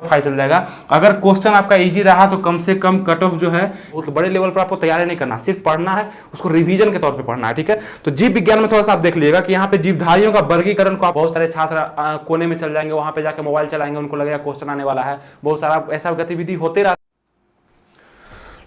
File चल जाएगा। अगर क्वेश्चन आपका इजी रहा तो कम से कम कट ऑफ जो है बहुत बड़े लेवल पर आपको तैयारी नहीं करना, सिर्फ पढ़ना है, उसको रिवीजन के तौर पे पढ़ना है, ठीक है। तो जीव विज्ञान में थोड़ा सा आप देख लीजिएगा कि यहाँ पे जीवधारियों का वर्गीकरण को आप बहुत सारे छात्र कोने में चल जाएंगे, वहां पे जाके मोबाइल चलाएंगे, उनको लगेगा क्वेश्चन आने वाला है, बहुत सारा ऐसा गतिविधि होते रहता।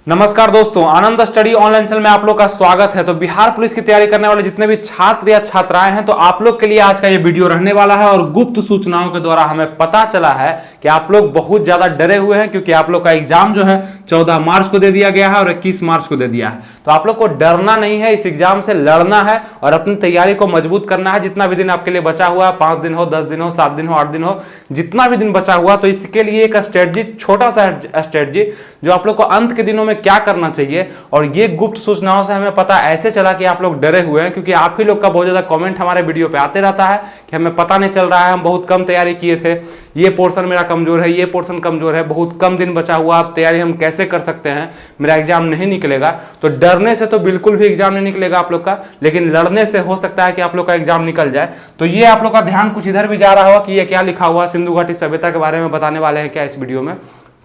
नमस्कार दोस्तों, आनंद स्टडी ऑनलाइन चैनल में आप लोग का स्वागत है। तो बिहार पुलिस की तैयारी करने वाले जितने भी छात्र या छात्राएं हैं, तो आप लोग के लिए आज का ये वीडियो रहने वाला है। और गुप्त सूचनाओं के द्वारा हमें पता चला है कि आप लोग बहुत ज्यादा डरे हुए हैं, क्योंकि आप लोग का एग्जाम जो है 14 मार्च को दे दिया गया है और 21 मार्च को दे दिया है। तो आप लोग को डरना नहीं है, इस एग्जाम से लड़ना है और अपनी तैयारी को मजबूत करना है। जितना भी दिन आपके लिए बचा हुआ है, 5 दिन हो, 10 दिन हो, 7 दिन हो, 8 दिन हो, जितना भी दिन बचा हुआ, तो इसके लिए एक स्ट्रेटजी, छोटा सा स्ट्रेटजी जो आप लोग को अंत के दिनों में क्या करना चाहिए। और ये गुप्त सूचनाओं से हमें पता ऐसे चला कि आप लोग डरे हुए हैं, क्योंकि आप ही लोग का बहुत ज्यादा कमेंट हमारे वीडियो पे आते रहता है कि हमें पता नहीं चल रहा है, हम बहुत कम तैयारी किए थे, ये पोर्शन मेरा कमजोर है, ये पोर्शन कमजोर है, बहुत कम दिन बचा हुआ, अब तैयारी हम कैसे कर सकते हैं, मेरा एग्जाम नहीं निकलेगा। तो डरने से तो बिल्कुल भी एग्जाम नहीं निकलेगा आप लोग का, लेकिन लड़ने से हो सकता है कि आप लोग का एग्जाम निकल जाए। तो ये आप लोग का ध्यान कुछ इधर भी जा रहा होगा कि ये क्या लिखा हुआ, सिंधु घाटी सभ्यता के बारे में बताने वाले हैं क्या इस वीडियो में।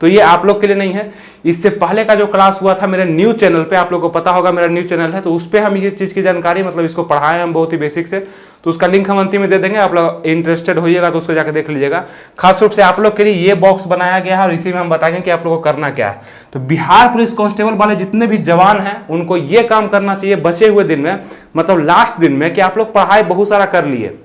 तो ये आप लोग के लिए नहीं है। इससे पहले का जो क्लास हुआ था मेरे न्यूज चैनल पे, आप लोग को पता होगा मेरा न्यूज चैनल है, तो उस पर हम ये चीज की जानकारी, मतलब इसको पढ़ाए हम बहुत ही बेसिक से। तो उसका लिंक हम अंतिम में दे देंगे, आप लोग इंटरेस्टेड होइएगा तो उसको जाकर देख लीजिएगा। खास रूप से आप लोग के लिए ये बॉक्स बनाया गया है और इसी में हम बताएंगे कि आप लोग को करना क्या है। तो बिहार पुलिस कांस्टेबल वाले जितने भी जवान हैं उनको ये काम करना चाहिए बचे हुए दिन में, मतलब लास्ट दिन में, कि आप लोग पढ़ाई बहुत सारा कर लिए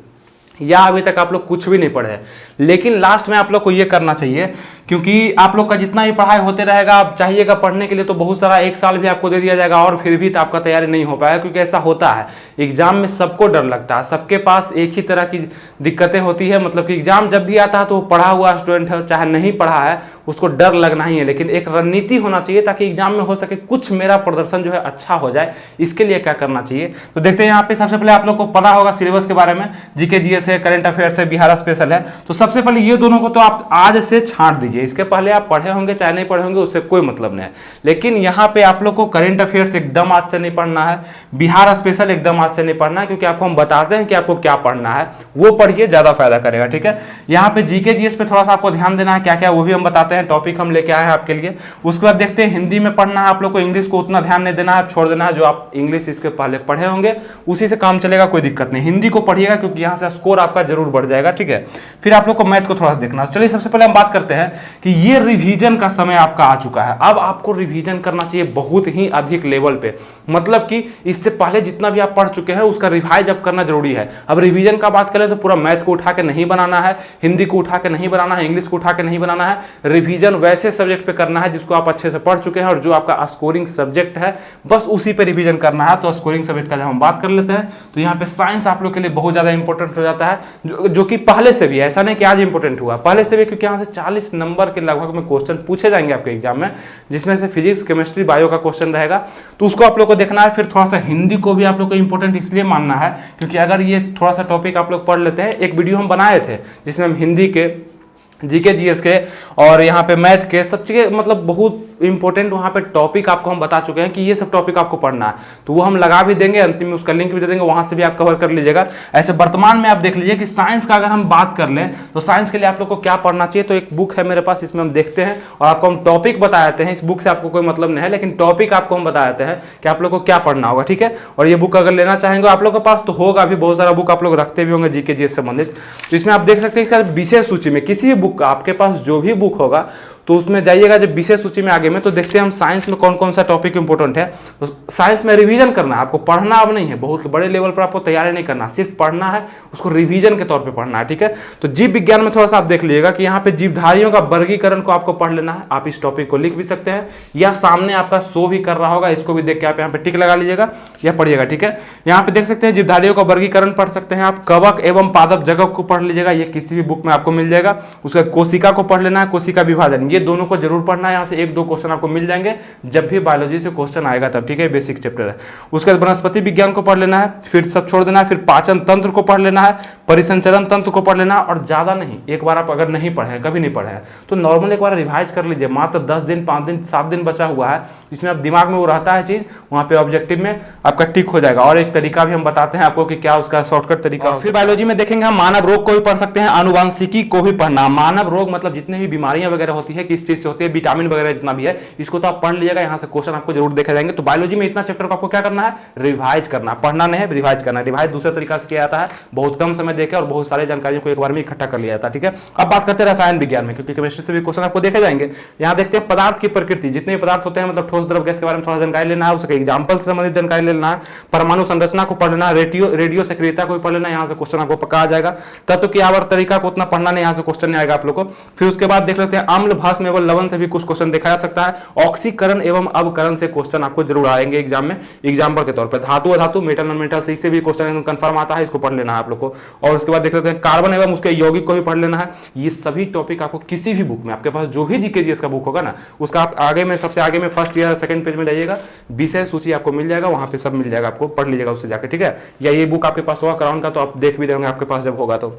या अभी तक आप लोग कुछ भी नहीं पढ़े, लेकिन लास्ट में आप लोग को ये करना चाहिए, क्योंकि आप लोग का जितना भी पढ़ाई होते रहेगा, आप चाहिएगा पढ़ने के लिए तो बहुत सारा, एक साल भी आपको दे दिया जाएगा और फिर भी तो आपका तैयारी नहीं हो पाएगा। क्योंकि ऐसा होता है, एग्जाम में सबको डर लगता है, सबके पास एक ही तरह की दिक्कतें होती है। मतलब कि एग्जाम जब भी आता है तो पढ़ा हुआ स्टूडेंट है चाहे नहीं पढ़ा है, उसको डर लगना ही है, लेकिन एक रणनीति होना चाहिए ताकि एग्जाम में हो सके कुछ मेरा प्रदर्शन जो है अच्छा हो जाए। इसके लिए क्या करना चाहिए तो देखते हैं। यहाँ पे सबसे पहले आप लोग को पता होगा सिलेबस के बारे में, जीके जीएस है, करंट अफेयर्स है, बिहार स्पेशल है। तो सबसे पहले ये दोनों को तो आप आज से छांट दीजिए। इसके पहले आप पढ़े होंगे चाहे नहीं पढ़े होंगे, उससे कोई मतलब नहीं है, लेकिन यहाँ पे आप लोग को करंट अफेयर्स एकदम आज से नहीं पढ़ना है, बिहार स्पेशल एकदम आज से नहीं पढ़ना है, क्योंकि आपको हम बताते हैं कि आपको क्या पढ़ना है, वो पढ़िए, ज्यादा फायदा करेगा, ठीक है। यहाँ पे जीके जीएस पे थोड़ा सा आपको ध्यान देना है, क्या क्या वो भी हम बताते हैं, टॉपिक हम लेके आए हैं आपके लिए। उसके बाद देखते हैं हिंदी में पढ़ना है आप लोग को, इंग्लिश को उतना ध्यान नहीं देना है, छोड़ देना है। जो आप इंग्लिश इसके पहले पढ़े होंगे उसी से काम चलेगा, कोई दिक्कत नहीं। हिंदी को पढ़िएगा क्योंकि यहाँ से स्कोर आपका जरूर बढ़ जाएगा, ठीक है। फिर आप लोग को मैथ को थोड़ा सा देखना। चलिए सबसे पहले हम बात करते हैं कि ये रिवीजन का समय आपका आ चुका है। अब आपको रिवीजन करना चाहिए बहुत ही अधिक लेवल पे, मतलब कि इससे पहले जितना भी आप पढ़ चुके हैं उसका रिवाइज अब करना जरूरी है। अब रिवीजन का बात करें तो पूरा मैथ को उठा के नहीं बनाना है, हिंदी को उठा के नहीं बनाना है, इंग्लिश को उठा के नहीं बनाना है। रिवीजन वैसे सब्जेक्ट पे करना है जिसको आप अच्छे से पढ़ चुके हैं और जो आपका स्कोरिंग सब्जेक्ट है, बस उसी पे रिवीजन करना है। तो स्कोरिंग सब्जेक्ट का जब हम बात कर लेते हैं तो यहाँ पे साइंस आप लोग के लिए बहुत ज्यादा इंपॉर्टेंट हो जाता है, जो कि पहले से भी, ऐसा नहीं कि आज इंपॉर्टेंट हुआ, पहले से भी, क्योंकि यहाँ से 40 नंबर के लगभग में क्वेश्चन पूछे जाएंगे आपके एग्जाम में, जिसमें से फिजिक्स, केमिस्ट्री, बायो का क्वेश्चन रहेगा, तो उसको आप लोग को देखना है। फिर थोड़ा सा हिंदी को भी आप लोग को इंपॉर्टेंट इसलिए मानना है क्योंकि अगर ये थोड़ा सा टॉपिक आप लोग पढ़ लेते हैं, एक वीडियो हम बनाए थे जिसमें हम हिंदी के, जीके जीएस के और यहाँ पे मैथ के सब चीज़ें, मतलब बहुत इंपॉर्टेंट वहाँ पे टॉपिक आपको हम बता चुके हैं कि ये सब टॉपिक आपको पढ़ना है, तो वो हम लगा भी देंगे, अंतिम में उसका लिंक भी दे देंगे, वहाँ से भी आप कवर कर लीजिएगा। ऐसे वर्तमान में आप देख लीजिए कि साइंस का अगर हम बात कर लें तो साइंस के लिए आप लोग को क्या पढ़ना चाहिए। तो एक बुक है मेरे पास, इसमें हम देखते हैं और आपको हम टॉपिक बता देते हैं। इस बुक से आपको कोई मतलब नहीं है, लेकिन टॉपिक आपको हम बता देते हैं कि आप लोग को क्या पढ़ना होगा, ठीक है। और ये बुक अगर लेना चाहेंगे आप लोग के पास तो होगा भी, बहुत सारा बुक आप लोग रखते भी होंगे जीके जीएस से संबंधित। तो इसमें आप देख सकते हैं कि विशेष सूची में किसी भी बुक का, आपके पास जो भी बुक होगा तो उसमें जाइएगा जब विशेष सूची में आगे में, तो देखते हैं हम साइंस में कौन कौन सा टॉपिक इंपॉर्टेंट है। तो साइंस में रिवीजन करना है आपको, पढ़ना अब नहीं है, बहुत बड़े लेवल पर आपको तैयारी नहीं करना, सिर्फ पढ़ना है, उसको रिवीजन के तौर पे पढ़ना है, ठीक है। तो जीव विज्ञान में थोड़ा सा आप देख लीजिएगा कि यहाँ पे जीवधारियों का वर्गीकरण को आपको पढ़ लेना है। आप इस टॉपिक को लिख भी सकते हैं या सामने आपका शो भी कर रहा होगा, इसको भी देख के आप यहाँ पे टिक लगा लीजिएगा या पढ़िएगा, ठीक है। यहाँ पे देख सकते हैं जीवधारियों का वर्गीकरण पढ़ सकते हैं आप, कवक एवं पादप जगत को पढ़ लीजिएगा, ये किसी भी बुक में आपको मिल जाएगा। उसके बाद कोशिका को पढ़ लेना है, कोशिका विभाजन, ये दोनों को जरूर पढ़ना है। यहाँ से 1-2 क्वेश्चन आपको मिल जाएंगे जब भी बायोलॉजी से क्वेश्चन आएगा तब, ठीक है, बेसिक चैप्टर है। उसके बाद वनस्पति विज्ञान को पढ़ लेना है, फिर सब छोड़ देना है, फिर पाचन तंत्र को पढ़ लेना है, परिसंचरण तंत्र को पढ़ लेना है, और ज्यादा नहीं, एक बार आप अगर नहीं पढ़े, कभी नहीं पढ़े हैं तो नॉर्मल एक बार रिवाइज कर लीजिए। मात्र 10 दिन, 5 दिन, 7 दिन बचा हुआ है, इसमें आप दिमाग में वो रहता है चीज, वहां पे ऑब्जेक्टिव में आपका टिक हो जाएगा। और एक तरीका भी हम बताते हैं आपको कि क्या उसका शॉर्टकट तरीका। फिर बायोलॉजी में देखेंगे हम मानव रोग को भी पढ़ सकते हैं, आनुवांशिकी को भी पढ़ना। मानव रोग मतलब जितने भी बीमारियां वगैरह होती है, किस चीज से होती है, विटामिन वगैरह जितना भी है, इसको तो आप पढ़ लीजिएगा, यहाँ से क्वेश्चन आपको जरूर देखे जाएंगे। तो बायोलॉजी में इतना चैप्टर को आपको क्या करना है, रिवाइज करना, पढ़ना नहीं है, रिवाइज करना। रिवाइज दूसरे तरीका से किया जाता है, बहुत कम समय देकर और बहुत सारी जानकारियों को एक बार में इकट्ठा कर लिया जाता है, ठीक है। अब बात करते हैं रसायन विज्ञान में, क्योंकि केमिस्ट्री से भी क्वेश्चन आपको देखे जाएंगे। यहाँ देखते हैं पदार्थ की प्रकृति, जितने पदार्थ होते हैं, मतलब ठोस, द्रव, गैस के बारे में थोड़ा जानकारी लेना है, उसके एग्जाम्पल से संबंधित जानकारी लेना है, परमाणु संरचना को पढ़ लेना, रेडियो सक्रियता को पढ़ लेना, यहाँ से क्वेश्चन आपको पक्का आ जाएगा। तत्व की आवर्त तरीका को उतना पढ़ना नहीं, यहाँ से क्वेश्चन नहीं आएगा आप लोग को। फिर उसके बाद देख लेते हैं अम्ल, भस्म एवं लवण से भी कुछ क्वेश्चन देखा जा सकता है। ऑक्सीकरण एवं अवकरण से क्वेश्चन आपको जरूर आएंगे एग्जाम में, एग्जाम्पल के तौर पर। धातु अधातु, मेटल नॉन मेटल, से इससे भी क्वेश्चन कंफर्म आता है, इसको पढ़ लेना है आप लोग को। और उसके बाद देख लेते हैं कार्बन एवं उसके यौगिक को भी पढ़ लेना है। ये सभी टॉपिक आपको किसी भी बुक में, आपके पास जो भी जीके का बुक होगा ना, उसका आप आगे में, सबसे आगे में फर्स्ट या सेकंड पेज में जाइएगा, विषय सूची आपको मिल जाएगा, वहां पे सब मिल जाएगा, आपको पढ़ लीजिएगा उससे जाके, ठीक है। या ये बुक आपके पास होगा क्राउन का, तो आप देख भी देंगे आपके पास जब होगा तो।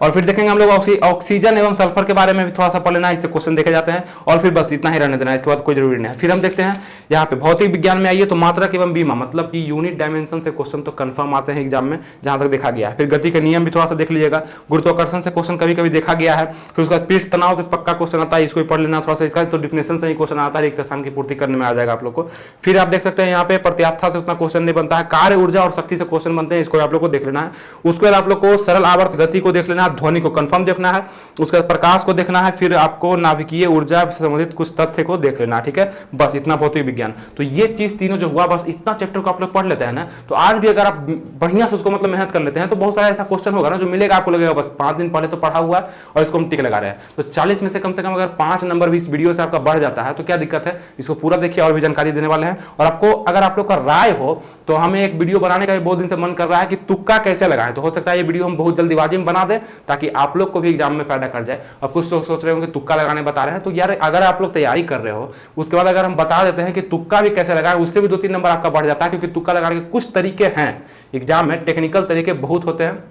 और फिर देखेंगे हम लोग ऑक्सीजन एवं सल्फर के बारे में भी थोड़ा सा पढ़ लेना है, इससे क्वेश्चन देखे जाते हैं। और फिर बस इतना ही रहने देना है, इसके बाद कोई जरूरी नहीं है। फिर हम देखते हैं यहाँ पे भौतिक विज्ञान में आइए तो मात्रक एवं बीमा, मतलब कि यूनिट डायमेंशन से क्वेश्चन तो कंफर्म आते हैं एग्जाम में, जहां तक देखा गया है। फिर गति के नियम भी थोड़ा सा देख लीजिएगा, गुरुत्वाकर्षण से क्वेश्चन कभी कभी देखा गया है। फिर उसके बाद पृष्ठ तनाव से पक्का क्वेश्चन आता है, इसको भी पढ़ लेना थोड़ा सा, इसका तो डिफिनेशन से ही क्वेश्चन आता है, एक स्थान की पूर्ति करने में आ जाएगा आप लोग को। फिर आप देख सकते हैं यहाँ पे प्रत्यास्था से उतना क्वेश्चन नहीं बनता है, कार्य ऊर्जा और शक्ति से क्वेश्चन बनते हैं, इसको आप लोग को देख लेना है। उसके बाद आप लोग को सरल आवर्त गति को देख लेना है, ध्वनि को कंफर्म देखना है, उसके बाद प्रकाश को देखना है, फिर आपको नाभिकीय ऊर्जा से संबंधित कुछ तथ्य को देख लेना है, ठीक है। बस इतना भौतिक विज्ञान, तो ये चीज तीनों जो हुआ, बस इतना चैप्टर को आप लोग पढ़ लेते हैं ना, तो आज भी अगर आप बढ़िया से उसको मतलब मेहनत कर लेते हैं तो बहुत सारा ऐसा क्वेश्चन होगा ना जो मिलेगा, आपको लगेगा बस 5 दिन पहले तो पढ़ा हुआ है और इसको हम टिक लगा रहे हैं। तो 40 में से कम अगर 5 नंबर भी इस वीडियो से आपका बढ़ जाता है तो क्या दिक्कत है, इसको पूरा देखिए, और भी जानकारी देने वाले हैं। और आपको अगर आप लोग का राय हो तो हमें एक वीडियो बनाने का भी बहुत दिन से मन कर रहा है कि तुक्का कैसे लगाएं, तो हो सकता है ये वीडियो हम बहुत जल्दीबाजी में बना दें ताकि आप लोग को भी एग्जाम में फायदा कर जाए। अब कुछ लोग सोच रहे होंगे तुक्का लगाने बता रहे हैं, तो यार अगर आप लोग तैयारी कर रहे हो उसके बाद अगर हम बता देते हैं कि तुक्का भी कैसे लगाएं, उससे भी 2-3 नंबर आपका बढ़ जाता है, क्योंकि तुक्का लगाने के कुछ तरीके हैं एग्जाम में, टेक्निकल तरीके बहुत होते हैं,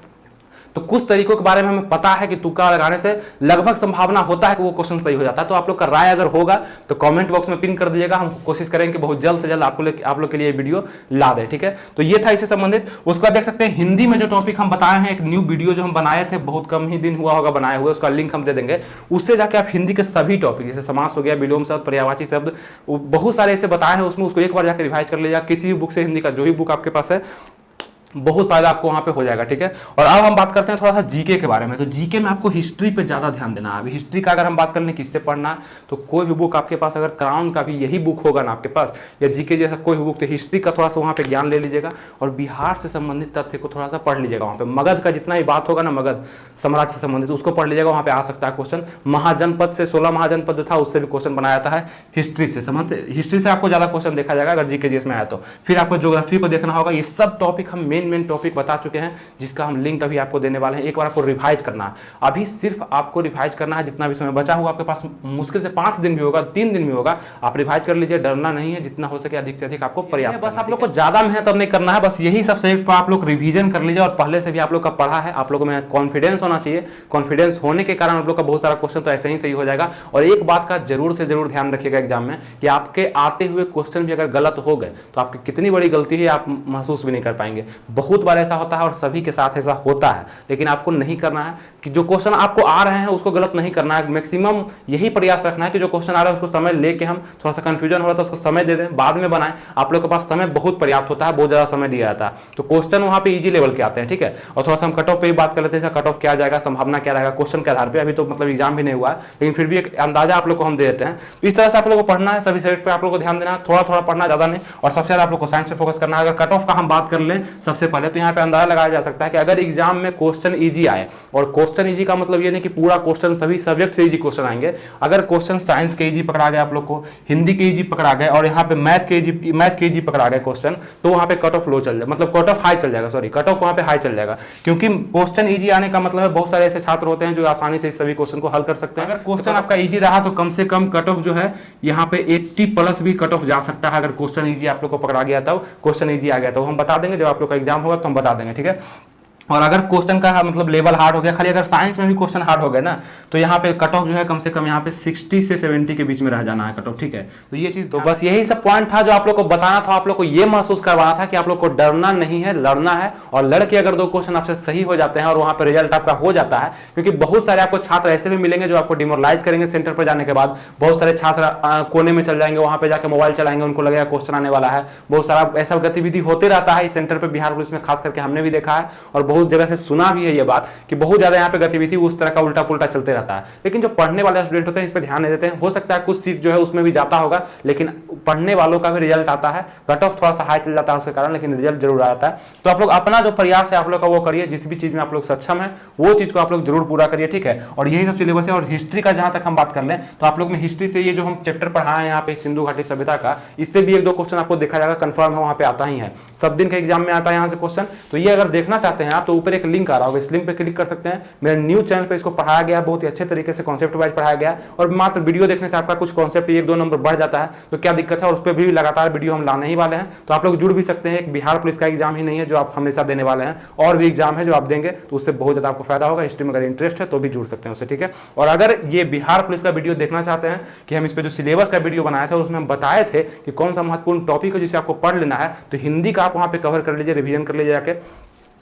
तो कुछ तरीकों के बारे में हमें पता है कि तुक्का लगाने से लगभग संभावना होता है कि वो क्वेश्चन सही हो जाता है। तो आप लोग का राय अगर होगा तो कमेंट बॉक्स में पिन कर दीजिएगा, हम कोशिश करेंगे कि बहुत जल्द से जल्द आप लोग के लिए वीडियो ला दें, ठीक है। तो ये था इससे संबंधित। उसके बाद देख सकते हैं हिंदी में जो टॉपिक हम बताए हैं, एक न्यू वीडियो जो हम बनाए थे, बहुत कम ही दिन हुआ होगा बनाए हुए, उसका लिंक हम दे देंगे, उससे जाके आप हिंदी के सभी टॉपिक जैसे समास हो गया, विलोम शब्द, पर्यायवाची शब्द, बहुत सारे ऐसे बताए हैं उसमें, उसको एक बार जाकर रिवाइज कर लीजिएगा, किसी भी बुक से, हिंदी का जो भी बुक आपके पास है, बहुत फायदा आपको वहां पे हो जाएगा, ठीक है। और अब हम बात करते हैं थोड़ा सा जीके के बारे में। तो जीके में आपको हिस्ट्री पे ज्यादा ध्यान देना है। अभी हिस्ट्री का अगर हम बात कर लें किससे पढ़ना है, तो कोई भी बुक आपके पास, अगर क्राउन का भी यही बुक होगा ना आपके पास, या जीके जैसा कोई भी बुक, तो हिस्ट्री का थोड़ा सा वहां पे ज्ञान ले लीजिएगा और बिहार से संबंधित तथ्य को थोड़ा सा पढ़ लीजिएगा। वहां पे मगध का जितना ही बात होगा ना, मगध साम्राज्य से संबंधित, उसको पढ़ लीजिएगा, वहां पे आ सकता है क्वेश्चन। महाजनपद से 16 महाजनपद जो था उससे भी क्वेश्चन बनाया जाता है, हिस्ट्री से संबंधित, हिस्ट्री से आपको ज्यादा क्वेश्चन देखा जाएगा अगर जीके जीएस में आया तो। फिर आपको ज्योग्राफी को देखना होगा। ये सब टॉपिक हम मेन टॉपिक बता चुके हैं, जिसका हम लिंक अभी आपको देने वाले हैं। एक बार आपको रिवाइज करना है, अभी सिर्फ आपको रिवाइज करना है, जितना भी समय बचा हुआ आपके पास, मुश्किल से 5 दिन भी होगा, 3 दिन भी होगा, आप रिवाइज कर लीजिए, डरना नहीं है, जितना हो सके अधिक से अधिक आपको प्रयास। बस आप लोग को ज्यादा मेहनत अब नहीं करना है, बस यही सब सब्जेक्ट पर आप लोग रिवीजन कर लीजिए, और पहले से भी आप लोग का पढ़ा है, आप लोगों में कॉन्फिडेंस होना चाहिए। कॉन्फिडेंस होने के कारण आप लोग का बहुत सारा क्वेश्चन तो ऐसे ही सही हो जाएगा। और एक बात का जरूर से जरूर ध्यान रखिएगा एग्जाम में, कि आपके आते हुए क्वेश्चन भी अगर गलत हो गए तो आपकी कितनी बड़ी गलती है आप महसूस भी नहीं कर पाएंगे। बहुत बार ऐसा होता है और सभी के साथ ऐसा होता है, लेकिन आपको नहीं करना है कि जो क्वेश्चन आपको आ रहे हैं उसको गलत नहीं करना है। मैक्सिमम यही प्रयास रखना है कि जो क्वेश्चन आ रहा है उसको समय लेके, हम थोड़ा सा कंफ्यूजन हो रहा था उसको समय दे दें, बाद में बनाएं। आप लोग के पास समय बहुत पर्याप्त होता है, बहुत ज्यादा समय दिया जाता है, तो क्वेश्चन वहां पे इजी लेवल के आते हैं, ठीक है। और थोड़ा सा हम कट ऑफ पे भी बात कर लेते हैं, कट ऑफ क्या जाएगा, संभावना क्या रहेगा क्वेश्चन के आधार पर। अभी तो मतलब एग्जाम भी नहीं हुआ है, लेकिन फिर भी एक अंदाजा आप लोग को हम दे देते हैं। तो इस तरह से आप लोग को पढ़ना है, सभी सब्जेक्ट पे आप लोग को ध्यान देना है, थोड़ा थोड़ा पढ़ना, ज्यादा नहीं। और सबसे ज्यादा आप लोग को साइंस पे फोकस करना है। अगर कट ऑफ का हम बात कर लें, सबसे सबसे पहले तो यहाँ पे अंदाजा लगाया जा सकता है कि अगर एग्जाम में क्वेश्चन इजी आए, और क्वेश्चन इजी का मतलब ये नहीं कि पूरा क्वेश्चन सभी सब्जेक्ट से इजी क्वेश्चन आएंगे, अगर क्वेश्चन साइंस के इजी पकड़ा गया आप लोग को, हिंदी के इजी पकड़ा गया और यहाँ पे मैथ के इजी पकड़ा गया क्वेश्चन, तो वहाँ पे कट ऑफ लो चल जाएगा, मतलब कट ऑफ हाई चल जाएगा, सॉरी कट ऑफ वहाँ पे हाई चल जाएगा, क्योंकि क्वेश्चन इजी आने का मतलब है बहुत सारे ऐसे छात्र होते हैं जो आसानी से इस सभी क्वेश्चन को हल कर सकते हैं। अगर क्वेश्चन आपका इजी रहा तो कम से कम कट ऑफ जो है यहाँ पे 80 प्लस भी कट ऑफ जा सकता है। अगर क्वेश्चन इजी आप लोग को पकड़ा गया था, क्वेश्चन इजी आ गया तो हम बता देंगे, जब आप लोग का एग्जाम होगा तो हम बता देंगे, ठीक है। और अगर क्वेश्चन का मतलब लेवल हार्ड हो गया, खाली अगर साइंस में भी क्वेश्चन हार्ड हो गया ना, तो यहाँ पे कट ऑफ जो है कम से कम यहाँ पे 60 से 70 के बीच में रह जाना है कट ऑफ, ठीक है। तो ये चीज, तो बस यही सब पॉइंट था जो आप लोग को बताना था, आप लोग को ये महसूस करवाना था कि आप लोग को डरना नहीं है, लड़ना है। और लड़के अगर 2 क्वेश्चन आपसे सही हो जाते हैं और वहां पर रिजल्ट आपका हो जाता है, क्योंकि बहुत सारे आपको छात्र ऐसे भी मिलेंगे जो आपको डिमोरलाइज करेंगे सेंटर पर जाने के बाद। बहुत सारे छात्र कोने में चल जाएंगे, वहां पर जाकर मोबाइल चलाएंगे, उनको लगेगा क्वेश्चन आने वाला है। बहुत सारा ऐसा गतिविधि होते रहता है इस सेंटर पर, बिहार पुलिस में खास करके हमने भी देखा है और बहुत जगह से सुना भी है ये बात कि बहुत ज्यादा यहाँ पे गतिविधि उस तरह का उल्टा पुल्टा चलते रहता है। लेकिन जो पढ़ने वाले स्टूडेंट होते हैं इस पे ध्यान नहीं देते हैं। हो सकता है कुछ सीट जो है उसमें भी जाता होगा, लेकिन पढ़ने वालों का भी रिजल्ट आता है, कट ऑफ थोड़ा सा हाई चल जाता है उसके कारण, लेकिन रिजल्ट जरूर आता है। तो आप लोग अपना जो प्रयास है आप लोग का वो करिए, जिस भी चीज में आप लोग सक्षम है वो चीज को आप लोग जरूर पूरा करिए, ठीक है। और यही सब सिलेबस है। और हिस्ट्री का जहां तक हम बात कर लें तो आप लोग में हिस्ट्री से ये जो हम चैप्टर पढ़ाए हैं यहाँ पे सिंधु घाटी सभ्यता का, इससे भी 1-2 क्वेश्चन आपको देखा जाएगा, कंफर्म है वहां पे आता ही है, सब दिन के एग्जाम में आता है यहाँ से क्वेश्चन। तो ये अगर देखना चाहते हैं आप तो ऊपर एक लिंक आ रहा होगा, इस लिंक पे क्लिक कर सकते हैं। मेरे न्यूज चैनल पे इसको पढ़ाया गया, बहुत ही अच्छे तरीके से कॉन्सेप्ट वाइज पढ़ाया गया। और मात्र वीडियो देखने से आपका कुछ कॉन्सेप्ट 1-2 नंबर बढ़ जाता है तो क्या दिक्कत है, और उस पर भी लगातार वीडियो हम लाने ही वाले हैं। तो आप लोग जुड़ भी सकते हैं। एक बिहार पुलिस का एग्जाम ही नहीं है जो आप हमेशा देने वाले हैं, और भी एग्जाम है जो आप देंगे तो उससे बहुत ज्यादा आपको फायदा होगा। हिस्ट्री में अगर इंटरेस्ट है तो भी जुड़ सकते हैं उससे, ठीक है। और अगर ये बिहार पुलिस का वीडियो देखना चाहते हैं कि हम इस पे जो सिलेबस का वीडियो बनाए थे और उसमें हम बताए थे कि कौन सा महत्वपूर्ण टॉपिक है जिसे आपको पढ़ लेना है, तो हिंदी का आप वहां पे कवर कर लीजिए, रिवीजन कर लीजिए जाके।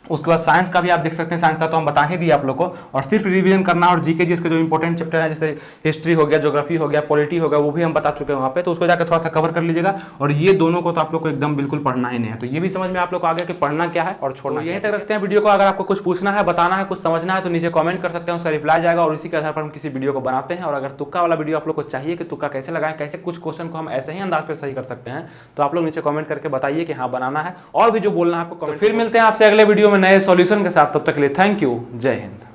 उसके बाद साइंस का भी आप देख सकते हैं, साइंस का तो हम बता ही दिए आप लोग को, और सिर्फ रिवीजन करना। और जीके जी इसके जो इंपॉर्टेंट चैप्टर है जैसे हिस्ट्री हो गया, ज्योग्राफी हो गया, पॉलिटी हो गया, वो भी हम बता चुके हैं वहाँ पे, तो उसको जाकर थोड़ा सा कवर कर लीजिएगा। और ये दोनों को तो आप लोग को एकदम बिल्कुल पढ़ना ही नहीं है। तो ये भी समझ में आप लोग को आ गया कि पढ़ना क्या है और छोड़ना। यहीं तक रखते हैं वीडियो को। अगर आपको कुछ पूछना है, बताना है, कुछ समझना है तो नीचे कमेंट कर सकते हैं, उसका रिप्लाई जाएगा और इसी के आधार पर हम किसी वीडियो को बनाते हैं। और अगर तुक्का वाला वीडियो आप लोग को चाहिए कि तुक्का कैसे लगाएं, कैसे कुछ क्वेश्चन को हम ऐसे ही अंदाज पे सही कर सकते हैं, तो आप लोग नीचे कमेंट करके बताइए कि हाँ बनाना है। और भी जो बोलना है आपको, फिर मिलते हैं आपसे अगले वीडियो में नए सॉल्यूशन के साथ। तब तक के लिए थैंक यू, जय हिंद।